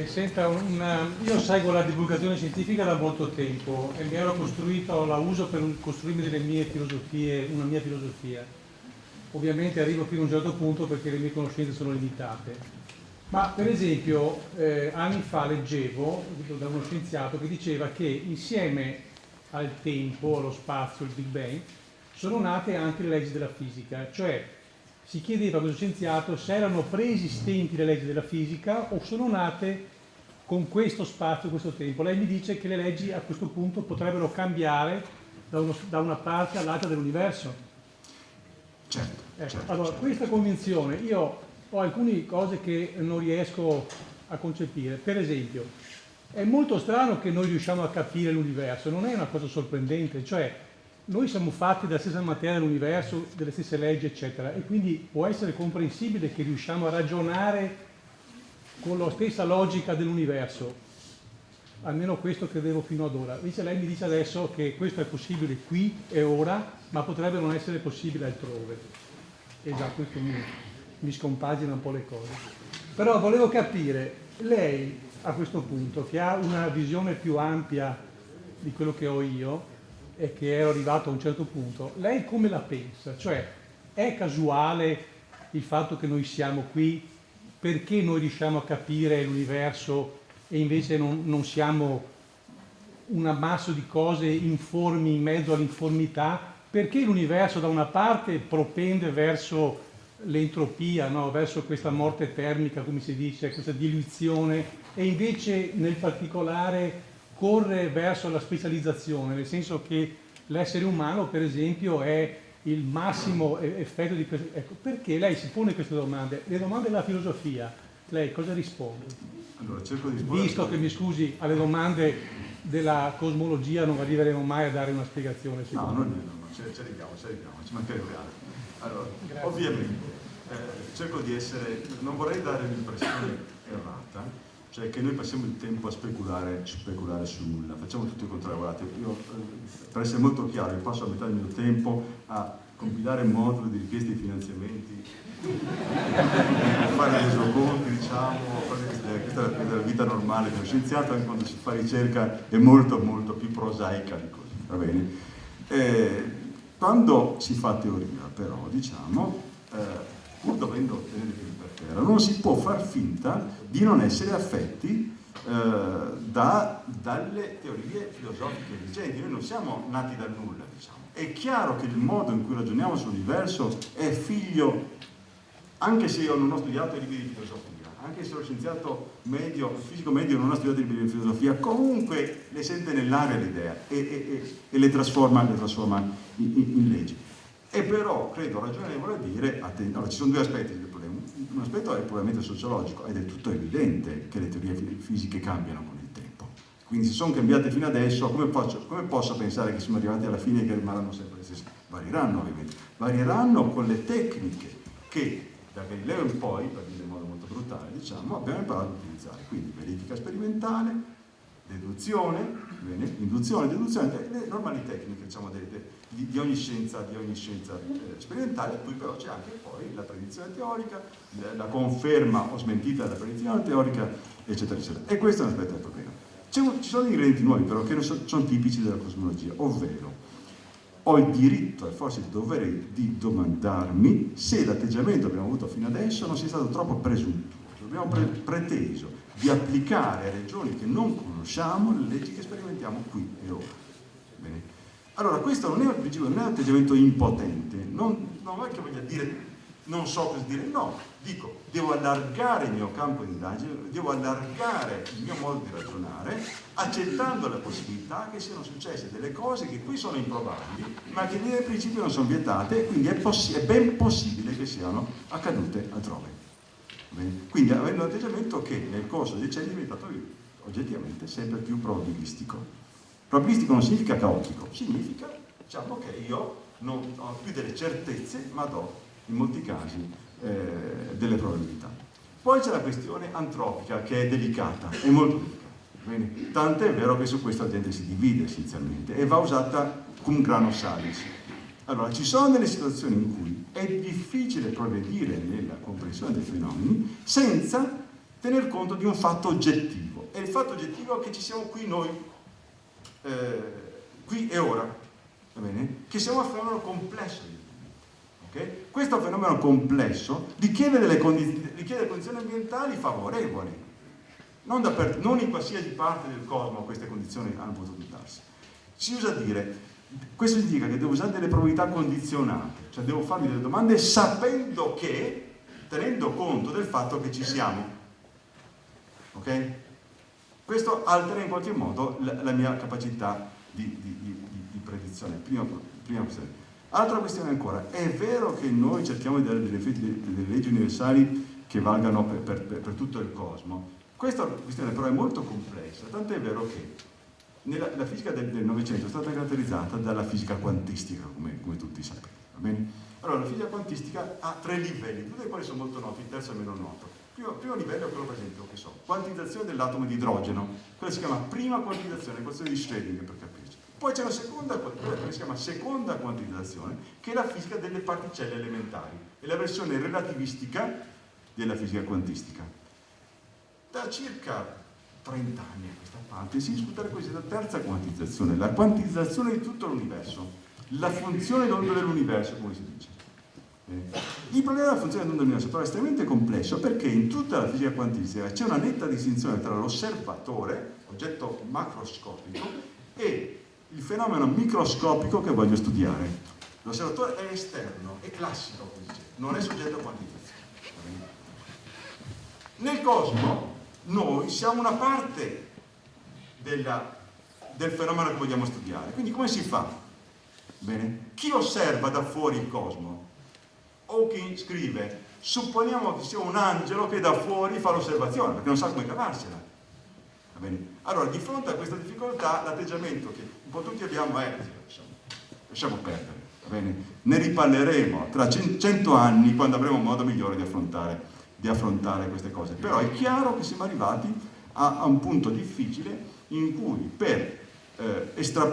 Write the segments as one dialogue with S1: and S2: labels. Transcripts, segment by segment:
S1: Senta, io seguo la divulgazione scientifica da molto tempo e la uso per costruirmi delle mie filosofie, una mia filosofia. Ovviamente arrivo fino a un certo punto perché le mie conoscenze sono limitate. Ma per esempio, anni fa leggevo da uno scienziato che diceva che insieme al tempo, allo spazio, il Big Bang, sono nate anche le leggi della fisica, cioè si chiedeva a questo scienziato se erano preesistenti le leggi della fisica o sono nate con questo spazio, questo tempo. Lei mi dice che le leggi a questo punto potrebbero cambiare da una parte all'altra dell'universo.
S2: Certo, certo.
S1: Allora,
S2: certo.
S1: questa convinzione, io ho alcune cose che non riesco a concepire. Per esempio, è molto strano che noi riusciamo a capire l'universo, non è una cosa sorprendente, cioè noi siamo fatti della stessa materia dell'universo, delle stesse leggi, eccetera, e quindi può essere comprensibile che riusciamo a ragionare con la stessa logica dell'universo, almeno questo credevo fino ad ora. Invece lei mi dice adesso che questo è possibile qui e ora, ma potrebbe non essere possibile altrove. E già questo mi scompagina un po' le cose. Però volevo capire, lei a questo punto, che ha una visione più ampia di quello che ho io, e che ero arrivato a un certo punto, lei come la pensa? Cioè, è casuale il fatto che noi siamo qui perché noi riusciamo a capire l'universo e invece non siamo un ammasso di cose informi in mezzo all'informità? Perché l'universo da una parte propende verso l'entropia, no? Verso questa morte termica, come si dice, questa diluizione, e invece nel particolare corre verso la specializzazione, nel senso che l'essere umano, per esempio, è il massimo effetto di questo. Ecco, perché lei si pone queste domande? Le domande della filosofia, lei cosa risponde?
S2: Allora, cerco di rispondere.
S1: Visto che, mi scusi, alle domande della cosmologia non arriveremo mai a dare una spiegazione.
S2: No, ci arriviamo, ci mancherebbe altro. Allora, ovviamente, cerco di essere, non vorrei dare l'impressione errata, cioè che noi passiamo il tempo a speculare su nulla, facciamo tutto il contrario. Guardate, io, per essere molto chiaro, io passo a metà del mio tempo a compilare moduli di richieste di finanziamenti, a fare resoconti, diciamo, questa è la vita normale di uno scienziato, anche quando si fa ricerca è molto molto più prosaica di così, va bene? Quando si fa teoria, però, diciamo, pur dovendo tenere piedi per terra, non si può far finta di non essere affetti dalle teorie filosofiche vigenti. Noi non siamo nati dal nulla, diciamo. È chiaro che il modo in cui ragioniamo sull'universo è figlio, anche se io non ho studiato i libri di filosofia, anche se lo scienziato medio, il fisico medio non ha studiato i libri di filosofia, comunque le sente nell'aria l'idea e le trasforma in leggi. E però credo ragionevole dire, allora, ci sono due aspetti del problema. Un aspetto è puramente sociologico, è del tutto evidente che le teorie fisiche cambiano con il tempo. Quindi se sono cambiate fino adesso, come posso pensare che siamo arrivati alla fine e che rimarranno sempre le stesse? Varieranno ovviamente, varieranno con le tecniche che da Galileo in poi, per dire in modo molto brutale, diciamo, abbiamo imparato ad utilizzare. Quindi verifica sperimentale, deduzione, bene, induzione, deduzione, le normali tecniche, diciamo, di ogni scienza sperimentale. Poi però c'è anche poi la predizione teorica, la conferma o smentita della predizione teorica, eccetera, eccetera. E questo è un aspetto del problema. Ci sono dei ingredienti nuovi però che sono tipici della cosmologia, ovvero ho il diritto e forse il dovere di domandarmi se l'atteggiamento che abbiamo avuto fino adesso non sia stato troppo presuntuoso. Abbiamo preteso di applicare a regioni che non conosciamo le leggi che sperimentiamo qui e ora. Bene. Allora, questo non è un principio, non è un atteggiamento impotente, non è che voglia dire non so cosa dire, no, dico, devo allargare il mio campo di indagine, devo allargare il mio modo di ragionare, accettando la possibilità che siano successe delle cose che qui sono improbabili, ma che nel principio non sono vietate, e quindi è ben possibile che siano accadute altrove. Bene? Quindi avendo un atteggiamento che nel corso dei decenni è diventato oggettivamente sempre più probabilistico. Probabilistico non significa caotico, significa, diciamo, che io non ho più delle certezze, ma do in molti casi delle probabilità. Poi c'è la questione antropica, che è delicata, è molto delicata. Bene? Tant'è vero che su questo la gente si divide essenzialmente e va usata cum grano salis. Allora, ci sono delle situazioni in cui è difficile progredire nella comprensione dei fenomeni senza tener conto di un fatto oggettivo, e il fatto oggettivo è che ci siamo qui noi, qui e ora, va bene? Che siamo un fenomeno complesso. Okay? Questo fenomeno complesso richiede condizioni ambientali favorevoli, non in qualsiasi parte del cosmo queste condizioni hanno potuto darsi. Si usa dire, questo significa che devo usare delle probabilità condizionate, cioè devo farmi delle domande sapendo che, tenendo conto del fatto che ci siamo. Ok? Questo altera in qualche modo la mia capacità di predizione. Prima questione. Altra questione ancora, è vero che noi cerchiamo di dare delle leggi universali che valgano per tutto il cosmo. Questa questione però è molto complessa, tant'è vero che la fisica del Novecento è stata caratterizzata dalla fisica quantistica, come tutti sapete, va bene? Allora, la fisica quantistica ha 3 livelli, tutti i quali sono molto noti, il terzo è meno noto. Primo livello è quello, per esempio, che so, quantizzazione dell'atomo di idrogeno, quella si chiama prima quantizzazione, equazione di Schrödinger, per capirci. Poi c'è quella che si chiama seconda quantizzazione, che è la fisica delle particelle elementari, è la versione relativistica della fisica quantistica. Da circa 30 anni a questa parte si discute la cosiddetta terza quantizzazione, la quantizzazione di tutto l'universo, la funzione d'onda dell'universo, come si dice. Il problema della funzione d'onda dell'universo però è estremamente complesso, perché in tutta la fisica quantistica c'è una netta distinzione tra l'osservatore, oggetto macroscopico, e il fenomeno microscopico che voglio studiare. L'osservatore è esterno, è classico, come si dice, non è soggetto a quantizzazione. Nel cosmo noi siamo una parte del fenomeno che vogliamo studiare. Quindi come si fa? Bene? Chi osserva da fuori il cosmo? Hawking scrive, supponiamo che sia un angelo che da fuori fa l'osservazione, perché non sa come cavarsela. Va bene? Allora, di fronte a questa difficoltà, l'atteggiamento che un po' tutti abbiamo è, lasciamo perdere, va bene? Ne riparleremo tra 100 anni, quando avremo un modo migliore di affrontare queste cose. Però è chiaro che siamo arrivati a un punto difficile in cui per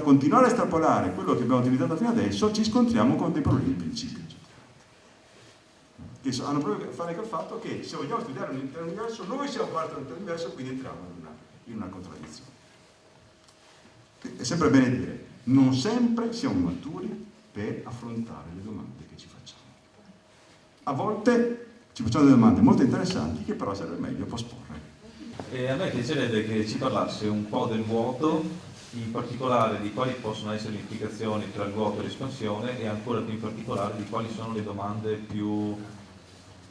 S2: continuare a estrapolare quello che abbiamo utilizzato fino adesso ci scontriamo con dei problemi principi, che hanno proprio a che fare col fatto che se vogliamo studiare un intero universo, noi siamo parte dell'intero universo, quindi entriamo in una contraddizione. È sempre bene dire, non sempre siamo maturi per affrontare le domande che ci facciamo. A volte ci facciamo delle domande molto interessanti che però sarebbe meglio posporre.
S3: E a me piacerebbe che ci parlasse un po' del vuoto, in particolare di quali possono essere le implicazioni tra il vuoto e l'espansione, e ancora più in particolare di quali sono le domande più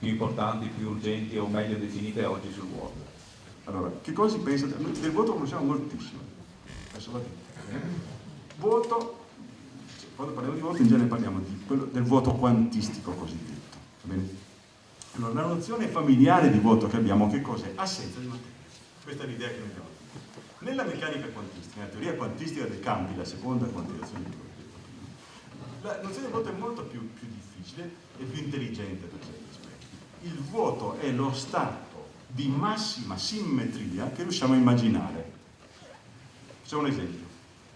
S3: importanti, più urgenti o meglio definite oggi sul vuoto.
S2: Allora, che cosa si pensa? Del vuoto conosciamo moltissimo. Adesso va bene. Vuoto, quando parliamo di vuoto in genere parliamo del vuoto quantistico cosiddetto. Va bene? Allora, la nozione familiare di vuoto che abbiamo, che cos'è? Assenza di materia. Questa è l'idea che noi abbiamo. Nella meccanica quantistica, nella teoria quantistica dei campi, la seconda quantizzazione di quello che ho detto prima, la nozione di vuoto è molto più difficile e più intelligente per certi aspetti. Il vuoto è lo stato di massima simmetria che riusciamo a immaginare. Facciamo un esempio.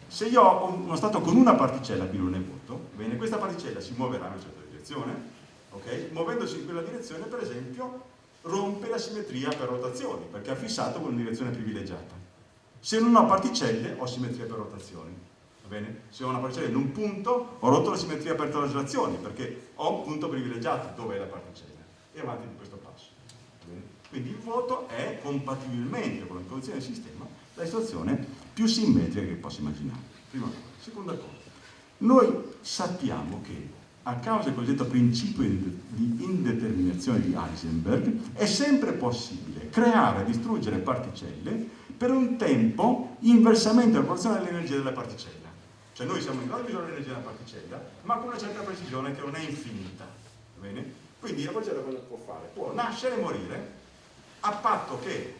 S2: Se io ho uno stato con una particella, qui non è vuoto, bene, questa particella si muoverà in una certa direzione, ok? Muovendosi in quella direzione, per esempio, rompe la simmetria per rotazioni, perché è fissato con una direzione privilegiata. Se non ho particelle, ho simmetria per rotazioni. Va bene? Se ho una particella in un punto, ho rotto la simmetria per traslazioni, perché ho un punto privilegiato dove è la particella. E avanti di questo passo. Va bene? Quindi il vuoto è, compatibilmente con le condizioni del sistema, la situazione più simmetrica che posso immaginare. Prima cosa. Seconda cosa. Noi sappiamo che a causa del cosiddetto principio di indeterminazione di Heisenberg è sempre possibile creare e distruggere particelle per un tempo inversamente proporzionale all'energia della particella. Cioè noi siamo in grado di misurare l'energia della particella, ma con una certa precisione che non è infinita. Va bene? Quindi la particella cosa può fare? Può nascere e morire a patto che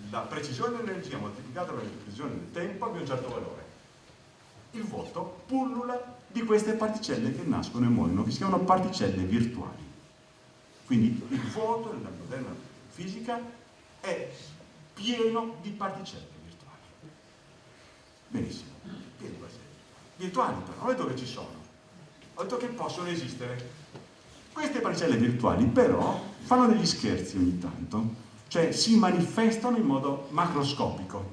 S2: la precisione dell'energia moltiplicata per la precisione del tempo abbia un certo valore. Il vuoto pullula di queste particelle che nascono e muoiono, che si chiamano particelle virtuali. Quindi il vuoto nella moderna fisica è pieno di particelle virtuali. Benissimo, pieno di particelle virtuali, però non ho detto che ci sono, ho detto che possono esistere. Queste particelle virtuali però fanno degli scherzi ogni tanto, cioè si manifestano in modo macroscopico.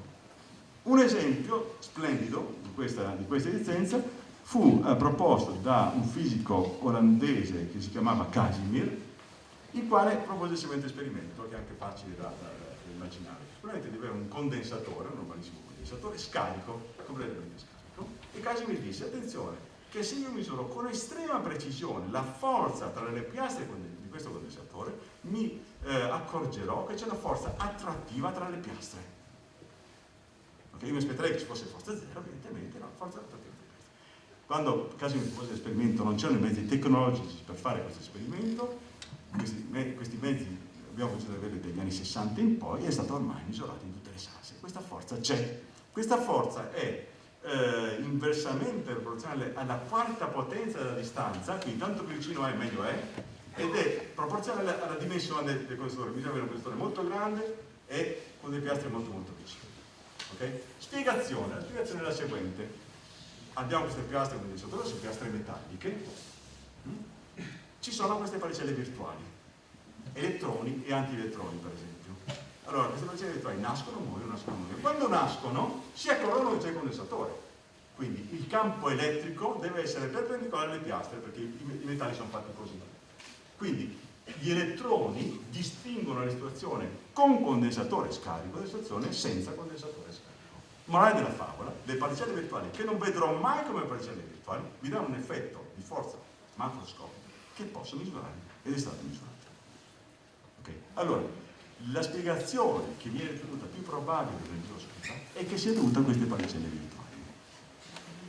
S2: Un esempio splendido di questa esistenza fu proposto da un fisico olandese che si chiamava Casimir, il quale propose il seguente esperimento, che è anche facile da immaginare. Sicuramente di avere un condensatore, un normalissimo condensatore, scarico, completamente scarico, e Casimir disse, attenzione, che se io misuro con estrema precisione la forza tra le piastre di questo condensatore, mi accorgerò che c'è una forza attrattiva tra le piastre. Okay? Io mi aspetterei che ci fosse forza zero, evidentemente no, forza attrattiva tra le piastre. Quando Casimir propose l'esperimento non c'erano i mezzi tecnologici per fare questo esperimento, questi mezzi abbiamo cominciato ad avere dagli anni 60 in poi, è stato ormai misurato in tutte le salse. Questa forza c'è. Questa forza è inversamente proporzionale alla quarta potenza della distanza, quindi tanto più vicino è meglio è, ed è proporzionale alla dimensione del condensatore. Bisogna avere un condensatore molto grande e con delle piastre molto molto vicine. Okay? Spiegazione. La spiegazione è la seguente. Abbiamo queste piastre condensatore, sono piastre metalliche. Ci sono queste particelle virtuali, elettroni e antielettroni per esempio. Allora, queste particelle virtuali nascono, muoiono. Quando nascono si accorgono che c'è il condensatore. Quindi il campo elettrico deve essere perpendicolare alle piastre perché i metalli sono fatti così. Quindi gli elettroni distinguono la situazione con condensatore scarico dalla situazione senza condensatore scarico. Morale della favola, le particelle virtuali che non vedrò mai come particelle virtuali vi danno un effetto di forza macroscopica che posso misurare ed è stato misurato. Okay. Allora, la spiegazione che viene ritenuta più probabile nel microscopio è che sia dovuta a queste particelle virtuali.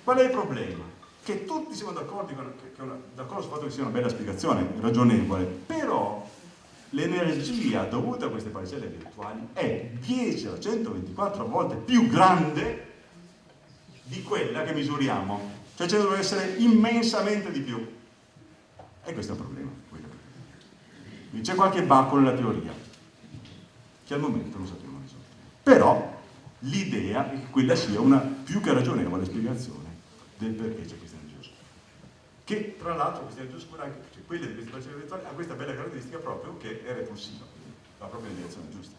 S2: Qual è il problema? Che tutti siamo d'accordo sul fatto che sia una bella spiegazione, ragionevole, però l'energia dovuta a queste particelle virtuali è 10 a 124 volte più grande di quella che misuriamo. Cioè ce ne deve essere immensamente di più. E questo è un problema. Quindi c'è qualche bacco nella teoria, che al momento non sappiamo risolvere. Però l'idea è che quella sia una più che ragionevole spiegazione del perché c'è questa energia oscura. Che tra l'altro questa energia oscura, cioè quella di queste particelle virtuali, ha questa bella caratteristica proprio che è repulsiva, va proprio in direzione giusta.